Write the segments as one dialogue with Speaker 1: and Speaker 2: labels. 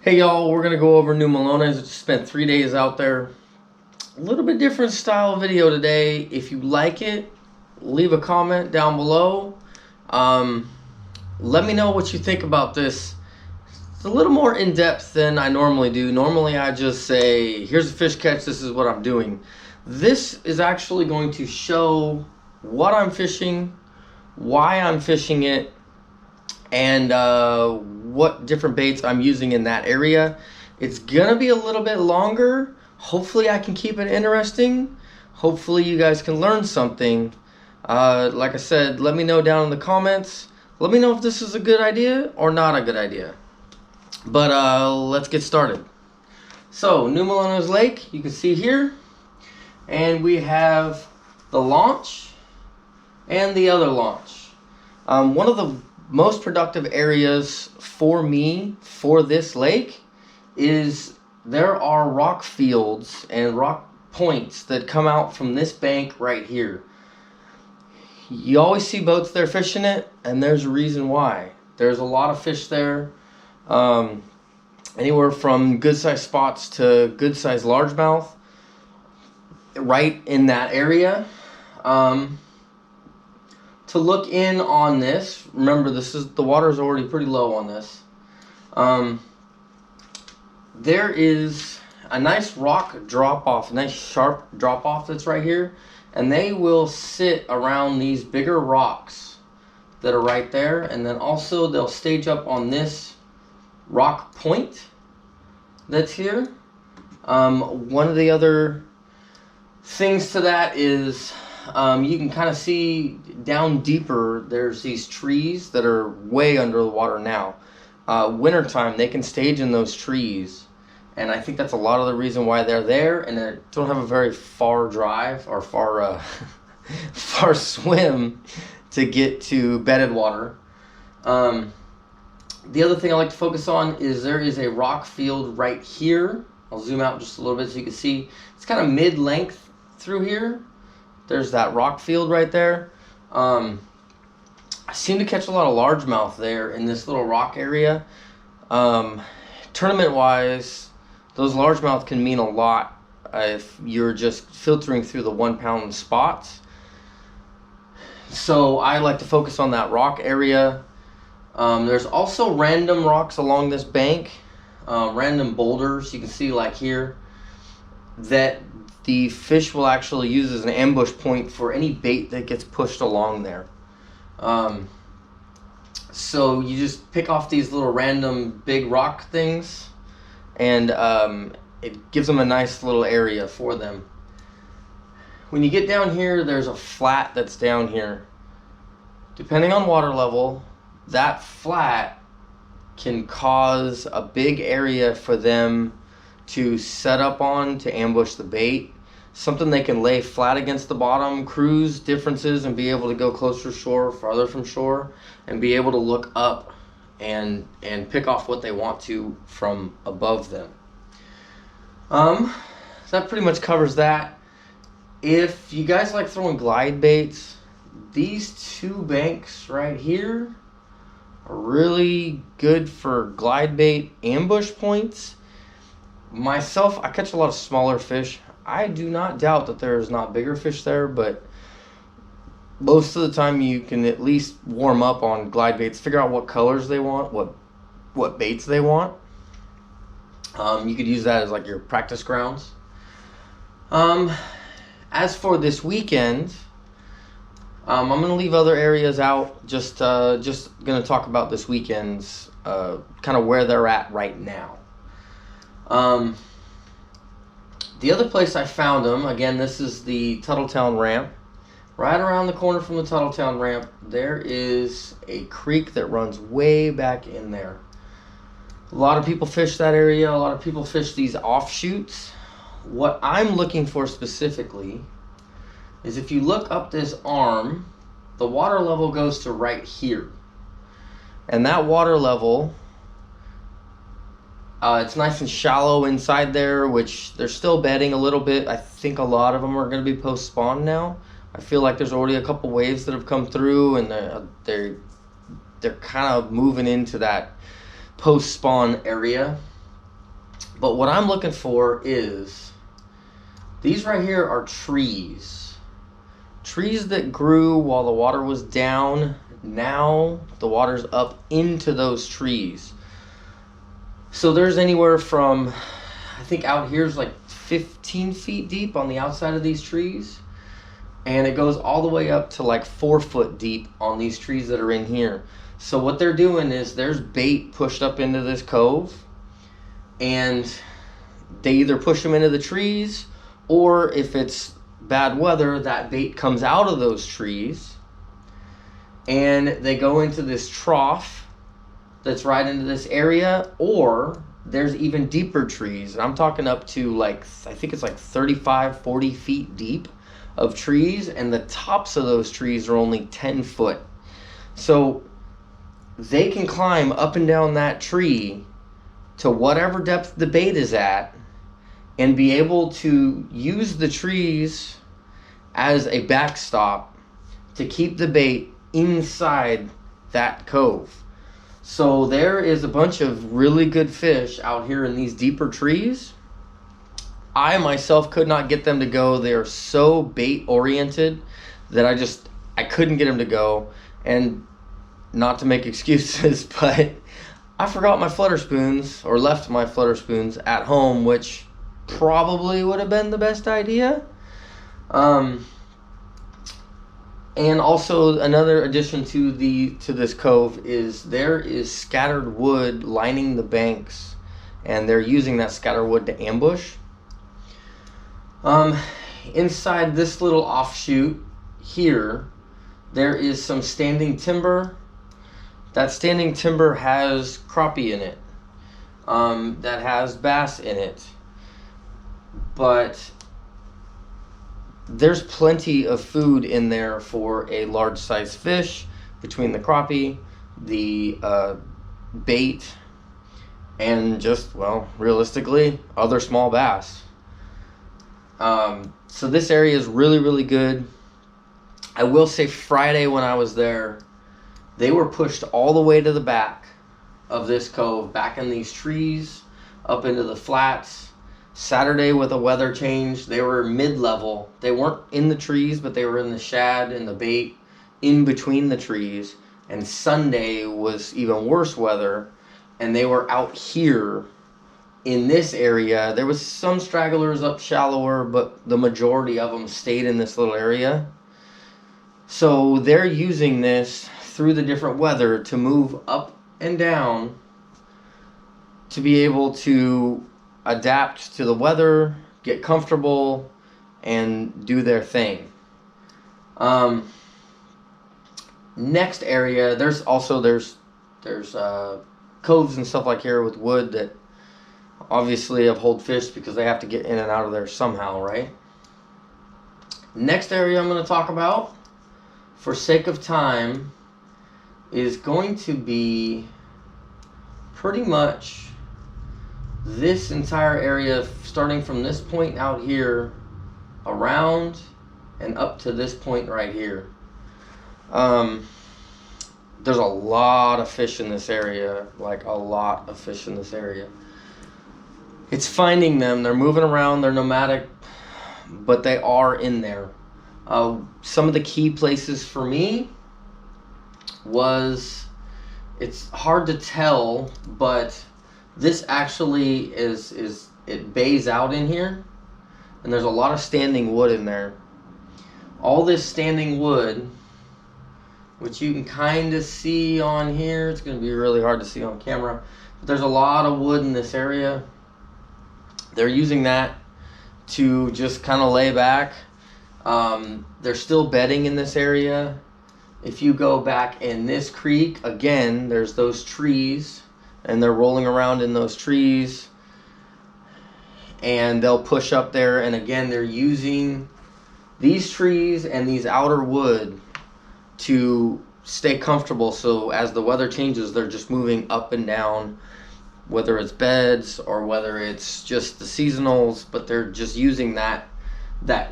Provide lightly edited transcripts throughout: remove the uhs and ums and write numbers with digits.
Speaker 1: Hey y'all, we're gonna go over new Melones. I just spent 3 days out there. A little bit different style video today. If you like it, leave a comment down below. Um, Let me know what you think about this. It's a little more in-depth than I normally do. Normally I just say, here's a fish catch, this is what I'm doing. This is actually going to show what I'm fishing, why I'm fishing it, and what different baits I'm using in that area. It's gonna be a little bit longer. Hopefully I can keep it interesting. Hopefully you guys can learn something. Like I said, let me know down in the comments. Let me know if this is a good idea or not a good idea. But let's get started. So, New Milano's Lake, you can see here. And we have the launch and the other launch. One of the most productive areas for me for this lake is there are rock fields and rock points that come out from this bank right here. You always see boats there fishing it, and there's a reason why. There's a lot of fish there, anywhere from good sized spots to good sized largemouth right in that area. To look in on this, remember the water is already pretty low on this. There is a nice rock drop off, a nice sharp drop off that's right here, and they will sit around these bigger rocks that are right there, and then also they'll stage up on this rock point that's here. One of the other things to that is you can kind of see down deeper, there's these trees that are way under the water now. Wintertime, they can stage in those trees, and I think that's a lot of the reason why they're there, and they don't have a very far drive or far far swim to get to bedded water. The other thing I like to focus on is there is a rock field right here. I'll zoom out just a little bit so you can see. It's kind of mid-length through here. There's that rock field right there. I seem to catch a lot of largemouth there in this little rock area. Tournament-wise, those largemouth can mean a lot if you're just filtering through the 1 pound spots. So I like to focus on that rock area. There's also random rocks along this bank, random boulders you can see like here, that the fish will actually use as an ambush point for any bait that gets pushed along there. So you just pick off these little random big rock things, and it gives them a nice little area for them. When you get down here, there's a flat that's down here. Depending on water level, that flat can cause a big area for them to set up on to ambush the bait. Something they can lay flat against the bottom, cruise distances, and be able to go closer to shore, farther from shore, and be able to look up and pick off what they want to from above them. That pretty much covers that. If you guys like throwing glide baits, these two banks right here are really good for glide bait ambush points. Myself, I catch a lot of smaller fish. I do not doubt that there's not bigger fish there, but most of the time you can at least warm up on glide baits, figure out what colors they want, what baits they want. You could use that as like your practice grounds. As for this weekend, I'm going to leave other areas out. Just going to talk about this weekend's kind of where they're at right now. The other place I found them, again, this is the Tuttletown ramp. Right around the corner from the Tuttletown ramp, there is a creek that runs way back in there. A lot of people fish that area. A lot of people fish these offshoots. What I'm looking for specifically is if you look up this arm, the water level goes to right here. And that water level, it's nice and shallow inside there, which they're still bedding a little bit. I think a lot of them are going to be post-spawn now. I feel like there's already a couple waves that have come through, and they're kind of moving into that post-spawn area. But what I'm looking for is, these right here are trees. Trees that grew while the water was down. Now the water's up into those trees. So there's anywhere from, I think out here's like 15 feet deep on the outside of these trees. And it goes all the way up to like 4 foot deep on these trees that are in here. So what they're doing is there's bait pushed up into this cove, and they either push them into the trees, or if it's bad weather, that bait comes out of those trees and they go into this trough that's right into this area. Or there's even deeper trees. I'm talking up to like, I think it's like 35, 40 feet deep of trees, and the tops of those trees are only 10 foot. So they can climb up and down that tree to whatever depth the bait is at and be able to use the trees as a backstop to keep the bait inside that cove. So there is a bunch of really good fish out here in these deeper trees. I myself could not get them to go. They are so bait oriented that I couldn't get them to go. And not to make excuses, but I forgot my flutter spoons, or left my flutter spoons at home, which probably would have been the best idea. And also another addition to this cove is there is scattered wood lining the banks, and they're using that scattered wood to ambush. Inside this little offshoot here, there is some standing timber. That standing timber has crappie in it, that has bass in it, but there's plenty of food in there for a large size fish between the crappie, the bait, and just, well, realistically, other small bass. So this area is really, really good. I will say Friday when I was there, they were pushed all the way to the back of this cove, back in these trees, up into the flats. Saturday with a weather change, they were mid-level. They weren't in the trees, but they were in the shad and the bait in between the trees. And Sunday was even worse weather, and they were out here in this area. There was some stragglers up shallower, but the majority of them stayed in this little area. So they're using this through the different weather to move up and down to be able to adapt to the weather, get comfortable, and do their thing. Next area, there's coves and stuff like here with wood that obviously have hold fish because they have to get in and out of there somehow, right? Next area I'm going to talk about, for sake of time, is going to be pretty much this entire area, starting from this point out here, around and up to this point right here. There's a lot of fish in this area, like a lot of fish in this area. It's finding them. They're moving around. They're nomadic, but they are in there. Some of the key places for me was, it's hard to tell, but this actually it bays out in here, and there's a lot of standing wood in there. All this standing wood, which you can kind of see on here, it's going to be really hard to see on camera, but there's a lot of wood in this area. They're using that to just kind of lay back. They're still bedding in this area. If you go back in this creek, again, there's those trees, and they're rolling around in those trees, and they'll push up there, and again, they're using these trees and these outer wood to stay comfortable. So as the weather changes, they're just moving up and down, whether it's beds or whether it's just the seasonals, but they're just using that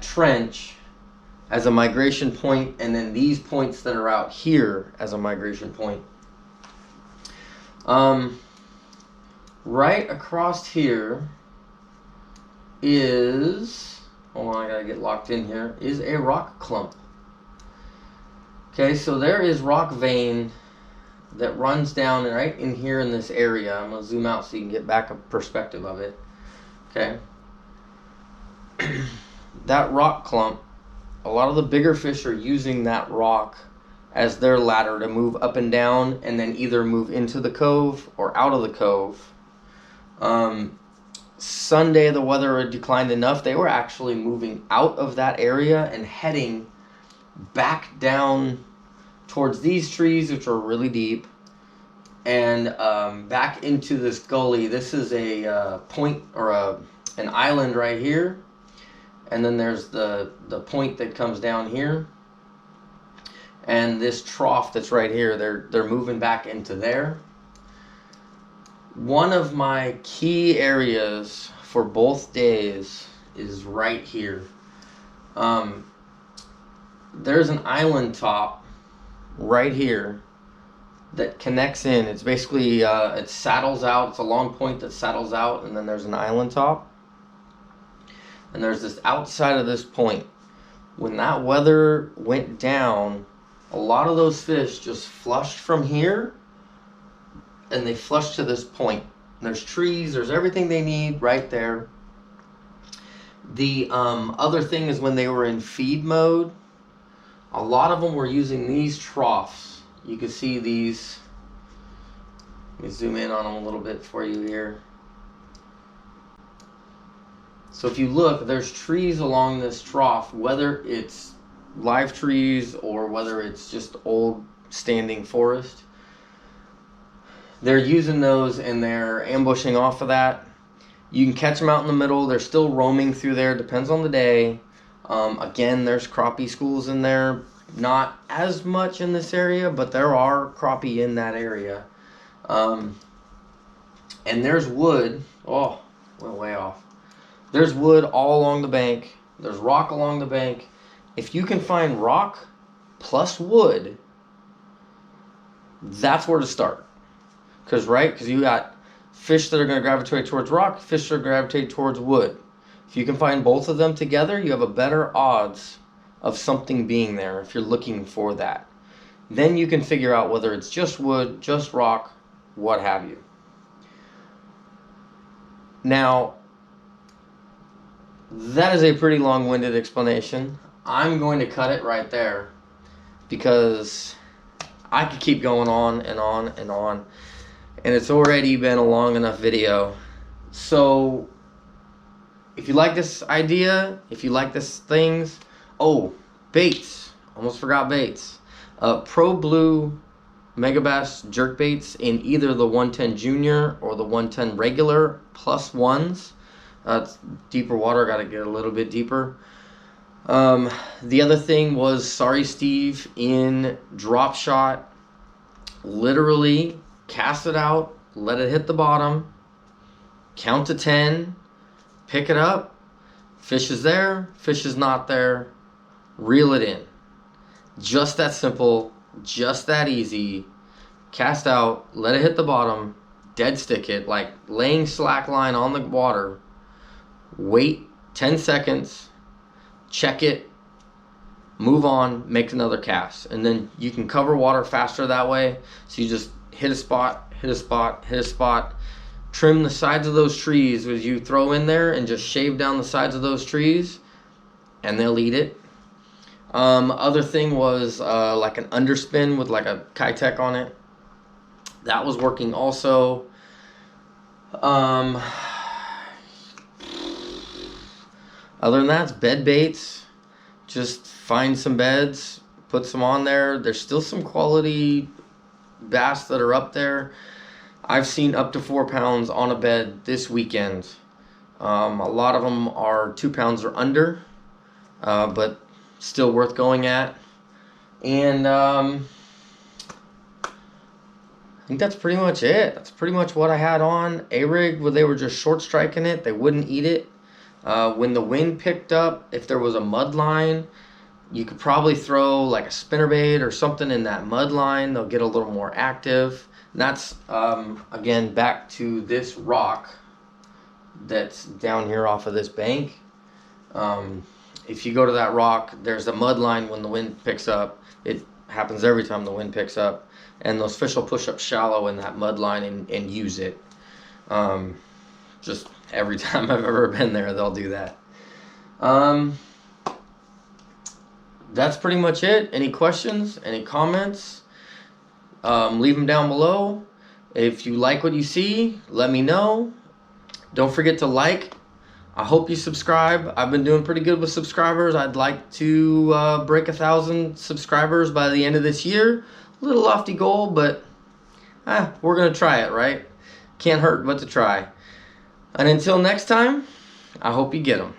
Speaker 1: trench as a migration point, and then these points that are out here as a migration point. right across here is, hold on, I gotta get locked in here, is a rock clump. Okay, so there is rock vein that runs down right in here in this area. I'm gonna zoom out so you can get back a perspective of it. Okay. That rock clump, a lot of the bigger fish are using that rock as their ladder to move up and down, and then either move into the cove or out of the cove. Sunday the weather had declined enough, they were actually moving out of that area and heading back down towards these trees, which are really deep, and back into this gully. This is a point, or an island right here, and then there's the point that comes down here, and this trough that's right here. They're moving back into there. One of my key areas for both days is right here. There's an island top right here that connects in. It's basically, it saddles out. It's a long point that saddles out, and then there's an island top. And there's this outside of this point. When that weather went down, a lot of those fish just flushed from here, and they flushed to this point. There's trees, there's everything they need right there. The other thing is, when they were in feed mode, a lot of them were using these troughs. You can see these. Let me zoom in on them a little bit for you here. So if you look, there's trees along this trough, whether it's live trees or whether it's just old standing forest. They're using those and they're ambushing off of that. You can catch them out in the middle. They're still roaming through there. Depends on the day. Again, there's crappie schools in there. Not as much in this area, but there are crappie in that area. And there's wood. Oh, went way off. There's wood all along the bank. There's rock along the bank. If you can find rock plus wood, that's where to start. Because you got fish that are going to gravitate towards rock, fish that are going to gravitate towards wood. If you can find both of them together, you have a better odds of something being there if you're looking for that. Then you can figure out whether it's just wood, just rock, what have you. Now, that is a pretty long-winded explanation. I'm going to cut it right there because I could keep going on and on and on, and it's already been a long enough video. So if you like this idea, if you like this things, oh, baits, almost forgot baits. Pro Blue Megabass jerk baits in either the 110 Junior or the 110 regular plus ones. It's deeper water, got to get a little bit deeper. The other thing was Sorry Steve in drop shot. Literally cast it out, let it hit the bottom, count to 10, pick it up, fish is there, fish is not there, reel it in. Just that simple, just that easy. Cast out, let it hit the bottom, dead stick it, like laying slack line on the water. Wait 10 seconds, check it, move on, make another cast. And then you can cover water faster that way. So you just hit a spot, hit a spot, hit a spot. Trim the sides of those trees as you throw in there and just shave down the sides of those trees and they'll eat it. Other thing was like an underspin with like a Kitech on it. That was working also. Other than that, it's bed baits. Just find some beds, put some on there. There's still some quality bass that are up there. I've seen up to 4 pounds on a bed this weekend. A lot of them are 2 pounds or under, but still worth going at. And I think that's pretty much it. That's pretty much what I had on. A-rig, where they were just short striking it, they wouldn't eat it. When the wind picked up, if there was a mud line, you could probably throw like a spinnerbait or something in that mud line. They'll get a little more active. And that's, again, back to this rock that's down here off of this bank. If you go to that rock, there's a mud line when the wind picks up. It happens every time the wind picks up. And those fish will push up shallow in that mud line and use it. Just every time I've ever been there, they'll do that. That's pretty much it. Any questions? Any comments? Leave them down below. If you like what you see, let me know. Don't forget to like. I hope you subscribe. I've been doing pretty good with subscribers. I'd like to break 1,000 subscribers by the end of this year. A little lofty goal, but we're going to try it, right? Can't hurt but to try. And until next time, I hope you get them.